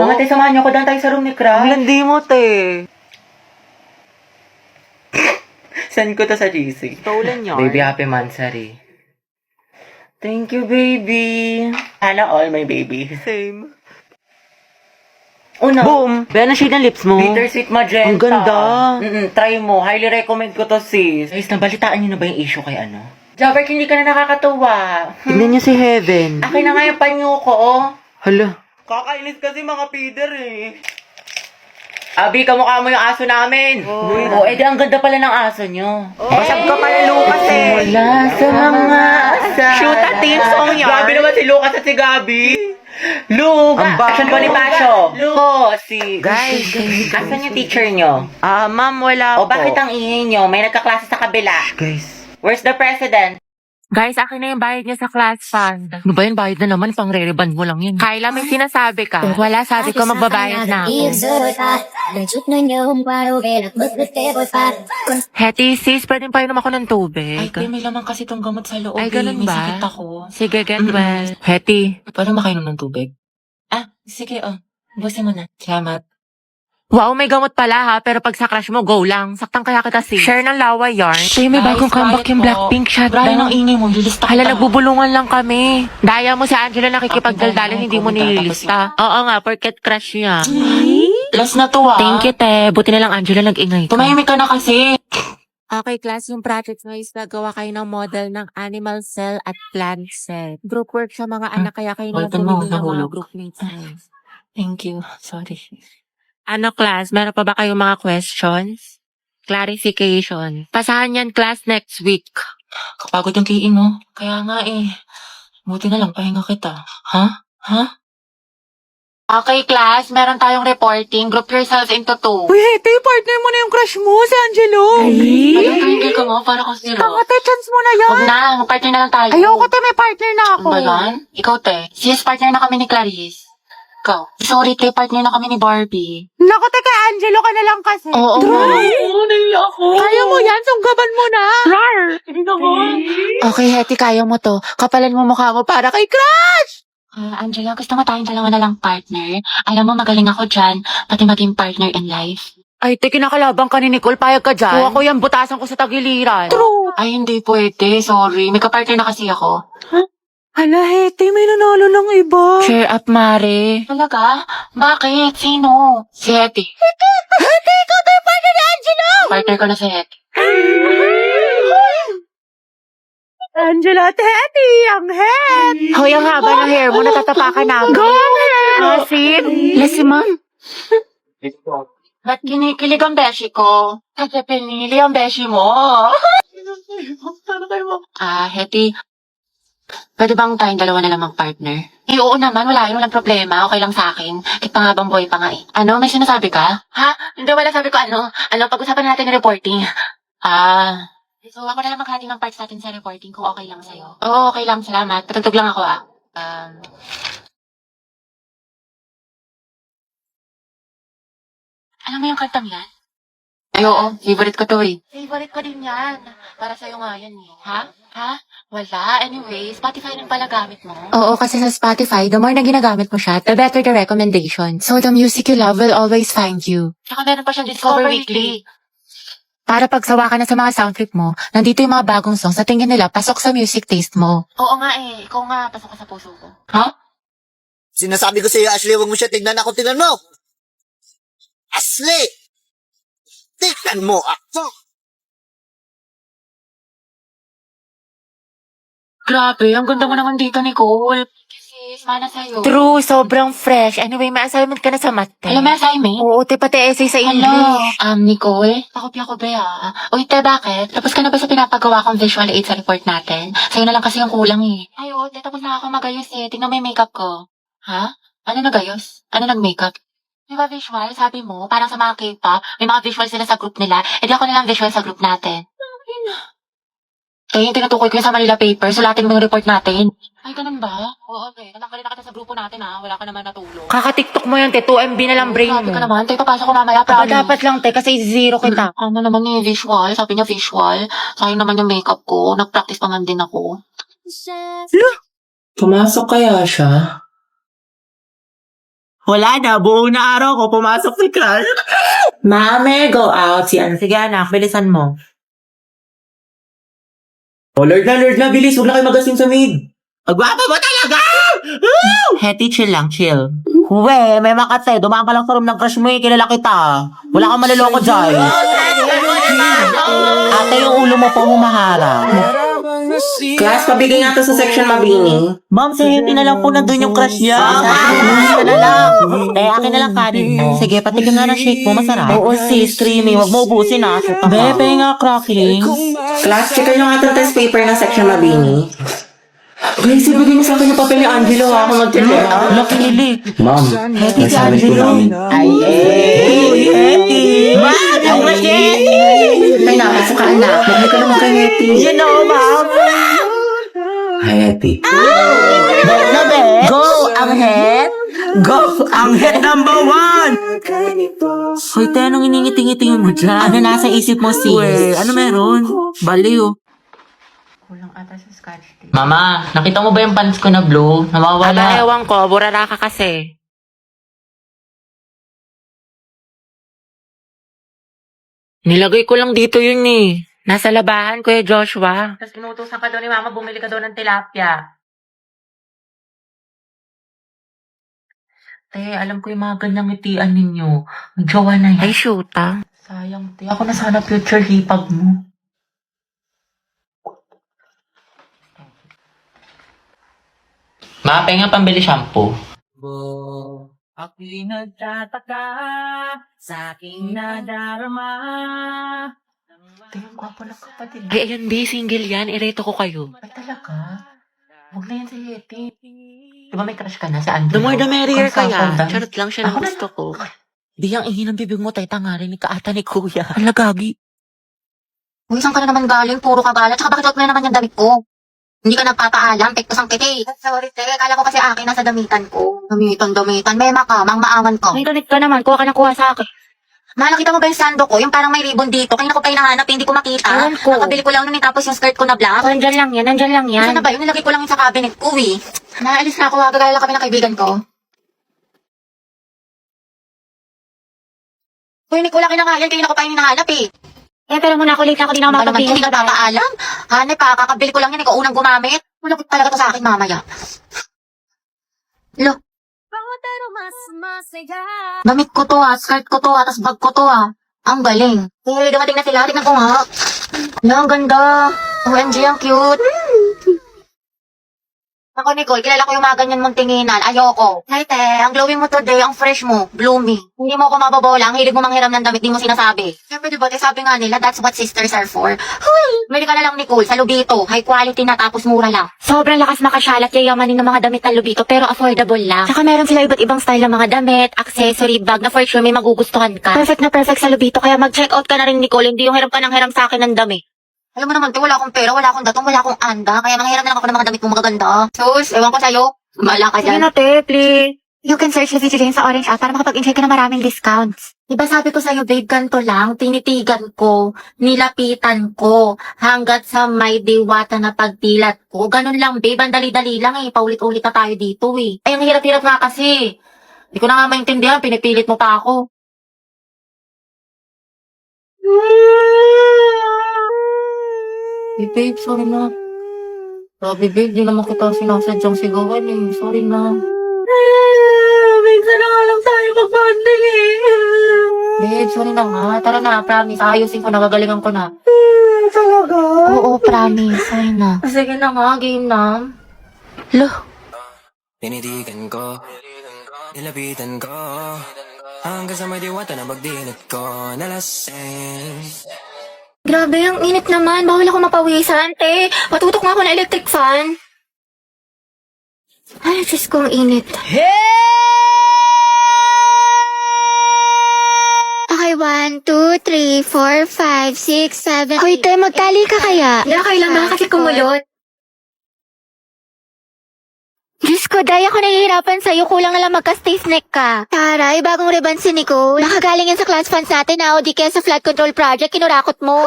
Mga te, samahan niyo ko doon tayo sa room ni Crush. Ang landi mo, te. Send ko to sa GC. Stolen yun. Baby, happy mansari. Thank you, baby. Sana all my baby. Same. Una, Boom! Be, ano shade ng lips mo? Bittersweet magenta. Ang ganda. Try mo. Highly recommend ko to, sis. Guys, nabalitaan niyo na ba yung issue kay ano? Jabber, hindi ka na nakakatuwa. Tignan niyo si Heaven. Akin na nga yung panyo ko, oh. Hala. Kakainis kasi mga feeder eh. Abi, kamukha mo yung aso namin. Oh, edi ang ganda pala ng aso nyo. Basag ka pala, Lucas eh. Wala sa mga asa. Shoot at team song yan. Grabe naman si Lucas at si Gabi. Luga. Ang bago. Asan ba ni Pasyo? Si... Guys. Asan yung teacher nyo? Ma'am, wala O po. bakit ang ingay nyo? May nagkaklase sa kabila. Guys. Where's the president? Guys, akin na yung bayad niya sa class fund. Ano ba yun? Bayad na naman. Pang re-reband mo lang yun. Kyla, may sinasabi ka. Kung wala, sabi ko magbabayad na ako. Hetty, sis, pwedeng painom ako ng tubig. may laman kasi tong gamot sa loob. Ay, ganun May ba? sakit ako. Sige, get well. Hetty, Paano makainom ng tubig? Sige, busin mo na. Salamat. wow, may gamot pala ha, pero pag sa crush mo, go lang. Saktan kaya kita, sis. Share ng lawa yarn. Tayo, may Guys, bagong comeback riot yung po. Blackpink shutdown. Brian, ang ingay mo. Lilista Hala, kita. nagbubulungan lang kami. Daya mo si Angela nakikipagdaldalan, Ako, hindi mo kumita, nililista. Oo nga, porket crush niya. Last na to, Thank you, te. Buti na lang Angela nag-ingay ka. Tumahimik ka na kasi. Okay, class, yung project mo is nagawa kayo ng model ng animal cell at plant cell. Group work siya mga anak, kaya kayo na Open mo, pumili ng mga nahulog. group mates mo. Thank you. Sorry. Ano, class, meron pa ba kayong mga questions? Clarification. Pasahan yan, class, next week. Kapagod yung kiin, no? Kaya nga eh. Buti na lang, pahinga kita. Ha? Okay, class, meron tayong reporting. Group yourselves into 2. Uy, Hete, partner mo na yung crush mo, si Angelo. Alam, tumigil ka mo, para kang zero. Te, chance mo na yan. Huwag na, mag-partner na lang tayo. Ayoko, te, may partner na ako. Ano ba yan? Ikaw, te. Sis, partner na kami ni Clarice. Ikaw. Sorry, te, partner na kami ni Barbie. Naku, te, kay Angelo ka na lang kasi. Oo. Oo, naiya ako. Kaya mo yan, sunggaban mo na. Hindi na ko. Okay, Hete, kaya mo to. Kapalan mo mukha mo para kay crush. Angela, gusto mo tayong dalawa na lang partner? Alam mo, magaling ako dyan, pati maging partner in life. Ay, te, kinakalabang ka ni Nicole, payag ka dyan. Kuha ko yan, butasan ko sa tagiliran. True. Ay, hindi pwede. Sorry. May kapartner na kasi ako. Hala, Hete, may nanalo ng iba. Cheer up, Mare. Talaga? Bakit? Sino? Si Hetty. Hete, ikaw tayo partner ni Angelo. Partner ko na si Hetty. Angela at Hete, ang head. Hoy, ang haba ng hair mo, natatapakan namin. Go, head. Asin. Lasi, ma'am. Ba't kinikilig ang beshi ko? Kasi pinili ang beshi mo. Hetty. Pwede bang tayong dalawa na lang mag-partner? Oo naman, wala yun, walang problema. Okay lang sa akin. Kahit pangabang boy pa nga eh. Ano, may sinasabi ka? Ha? Hindi, wala sabi ko ano. Pag-usapan natin ng reporting. So, ako na lang maghati ng parts natin sa reporting kung okay lang sa'yo. Oo, okay lang. Salamat. Patugtog lang ako Alam mo yung kantang yan? Ay, oo. Favorite ko to eh. Favorite ko din yan. Para sa'yo nga yan eh. Ha? Wala. Anyway, Spotify rin pala gamit mo. Oo, kasi sa Spotify, the more na ginagamit mo siya, the better the recommendation. So, the music you love will always find you. Tsaka meron pa siyang Discover Weekly. Para pagsawa ka na sa mga sound trip mo, nandito yung mga bagong songs sa tingin nila pasok sa music taste mo. Oo nga eh. Ikaw nga, pasok ka sa puso ko. Sinasabi ko sa iyo, Ashley, huwag mo siya tignan ako, tignan mo! Ashley! Tignan mo ako! Grabe, ang ganda mo naman dito, Nicole. Sis, mana sa'yo. True, sobrang fresh. Anyway, may assignment ka na sa math. Alam mo, assignment? Oo, te, pati essay sa Hello, English. Nicole? Pakopya ko ba Uy, te, bakit? Tapos ka na ba sa pinapagawa kong visual aid sa report natin? Sa'yo na lang kasi yung kulang eh. Ay, oo, te, tapos na ako magayos eh. Tingnan mo yung makeup ko. Ha? Ano nagayos? Ano nag-makeup? Di ba visual? Sabi mo, parang sa mga K-pop, may mga visual sila sa group nila. Eh di ako nilang visual sa group natin. Yung tinutukoy ko yung sa Manila paper, sulatin mo yung report natin. Ay, ganun ba? Oo, okay. Natanggalin na kita sa grupo natin Wala ka naman natulog. Kaka-tiktok mo yun, te. 2 MB na lang brain mo. Sabi ka naman, tayo papasok ko mamaya, Aba, promise. dapat lang, te, kasi zero kita. Ano naman yung visual? Sabi niya visual. Sayang naman yung makeup ko. Nag-practice pa man din ako. Pumasok kaya siya? Wala na, buong na araw ko, pumasok si Crush. Mame, go out. Sige anak, bilisan mo. Oh, Lord na, bilis. Huwag na kayo magasin sa mid. Agwapa mo talaga! Hetty, chill lang, chill. Uwe, may makate. Dumaan ka lang sa room ng crush mo eh. Kilala kita. Wala kang maliloko dyan. Ate, yung ulo mo po humaharang. Class, pabigay nga to sa section mabini. Ma'am, si Hetty na lang po nandun yung crush niya. Ka na lang. Akin na lang kanin mo. Sige, patikin nga ng shake mo. Masarap. Oo, sis. Creamy. Huwag mo ubusin ah. Bebe nga, cracking. Class, check nyo nga itong test paper ng section mabini. Guys, ibigay mo sa akin yung papel ni Angelo ha, kung mag-check. Nakili. Ma'am, Hetty si Angelo. Ay, Hetty! Ma'am, yung crush ni Hetty. May napasok ka anak. Magli ka naman kay Hetty. You know, ma'am. Hi, Hetty. Na be? Go, Anghet. Go, Anghet number 1. Hoy, te, anong iningiti-ngitingin mo dyan? Ano nasa isip mo, sis? Uwe, ano meron? Baliw. Kulang ata sa scotch tape. Mama, nakita mo ba yung pants ko na blue? Nawawala. Ewan ko, burara ka kasi. Nilagay ko lang dito yun eh. Nasa labahan, Kuya Joshua. Tapos inutusan ka doon ni Mama, bumili ka doon ng tilapia. Te, alam ko yung mga ganyang ngitian ninyo. Ang jowa na yan. Ay, shoot ah. Sayang, te. Ako na sana future hipag mo. Ma, penga pambili shampoo. Ako'y nagtataka sa aking nadarama. Te, ang gwapo ng kapatid. Ay, ayan, B, single yan. Ireto ko kayo. Ay, talaga? Huwag na yan si Hetty. Di ba may crush ka na sa Angelo? The more the merrier Kung kaya. sa Charot lang siya ng Ako na gusto ko. Di ang ihi ng bibig mo, tay tangarin ni kaata ni kuya. Ala, gagi. Uy, saan ka na naman galing? Puro ka galang. Tsaka bakit huwag mo na naman yung damit ko? Hindi ka nagpapaalam. Pektos ang kiti. Sorry, te. Kala ko kasi akin nasa damitan ko. Damitan. Mema ka. Mang-maawan ka. May donate ka naman. Kuha ka ng kuha sa akin. Mahal, nakita mo ba yung sando ko? Yung parang may ribbon dito. Kaya ko pa hinahanap, hindi ko makita. Ewan ko. Nakabili ko lang nun, tapos yung skirt ko na black. Nandyan lang yan. Nandyan lang yan. Saan na ba yun? Nilagay ko lang yun sa cabinet ko, eh. Naalis na ako. Gagala lang kami ng kaibigan ko. Uy, hindi ko lang kinakayan. Kaya ko pa yung hinahanap, eh. Eh, pero muna ako late na ako. Di na ako Ano naman, makapagpili. hindi ka papaalam. Hanay pa, kakabili ko lang yan. Ikaw unang gumamit. Wala ko talaga to sa akin mamaya. Lo. Damit ko to skirt ko to tas bag ko to Ang galing. Uy, dumating na sila. Tignan ko nga. Ala, ang ganda. OMG, ang cute. Ako, Nicole, kilala ko yung mga ganyan mong tinginan. Ayoko. Ay, te, ang glowing mo today, ang fresh mo, bloomy. Hindi mo ako mababola, ang hilig mo manghiram ng damit, di mo sinasabi. Siyempre, diba, sabi nga nila, that's what sisters are for. Huy! Bili ka na lang, Nicole, sa Lubito. High quality na, tapos mura lang. Sobrang lakas makasyalat yayamanin ng mga damit ng Lubito pero affordable lang. Saka meron sila iba't ibang style ng mga damit, accessory, bag na for sure may magugustuhan ka. Perfect na perfect sa Lubito kaya mag-check out ka na rin, Nicole. Hindi yung hiram ka ng hiram sa akin ng damit. Alam mo naman, te, wala akong pera, wala akong datong, wala akong anda. Kaya manghiram na lang ako ng mga damit mo magaganda. Sus, ewan ko sa'yo. Bala ka Sige dyan. na, te, please. You can search the Jane sa Orange app para makapag-enjoy ka ng maraming discounts. Diba sabi ko sa'yo, babe, ganito lang, tinitigan ko, nilapitan ko, hanggat sa may diwata na pagpilat ko. Ganun lang, babe, ang dali-dali lang eh, paulit-ulit na tayo dito eh. Ay, ang hirap-hirap nga kasi. Hindi ko na nga maintindihan, pinipilit mo pa ako. Hey, babe, sorry na. Grabe, babe, di naman kita sinasadyang sigawan eh. Sorry na. Minsan na nga lang tayo mag-bonding eh. Babe, sorry na nga. Tara na, promise. Ayusin ko na, gagalingan ko na. Talaga? Oo, promise. Sorry na. Sige na nga, game na. Tinitigan ko, nilapitan ko, hanggang sa may diwata na magdinig ko, nalasing. Grabe, ang init naman. Bawal ako mapawisan, te. Patutok nga ako ng electric fan. Ay, Diyos ko, ang init. Okay, 1, 2, 3, 4, 5, 6, 7. Hoy, te, magtali ka kaya? Hindi, kailan ba kasi kumulot? Diyos ko, Day, ako nahihirapan sa'yo. Kulang na lang magka-stiff neck ka. Taray, bagong ribbon si Nicole. Nakagaling yan sa class fans natin na o di kaya sa flood control project, kinurakot mo.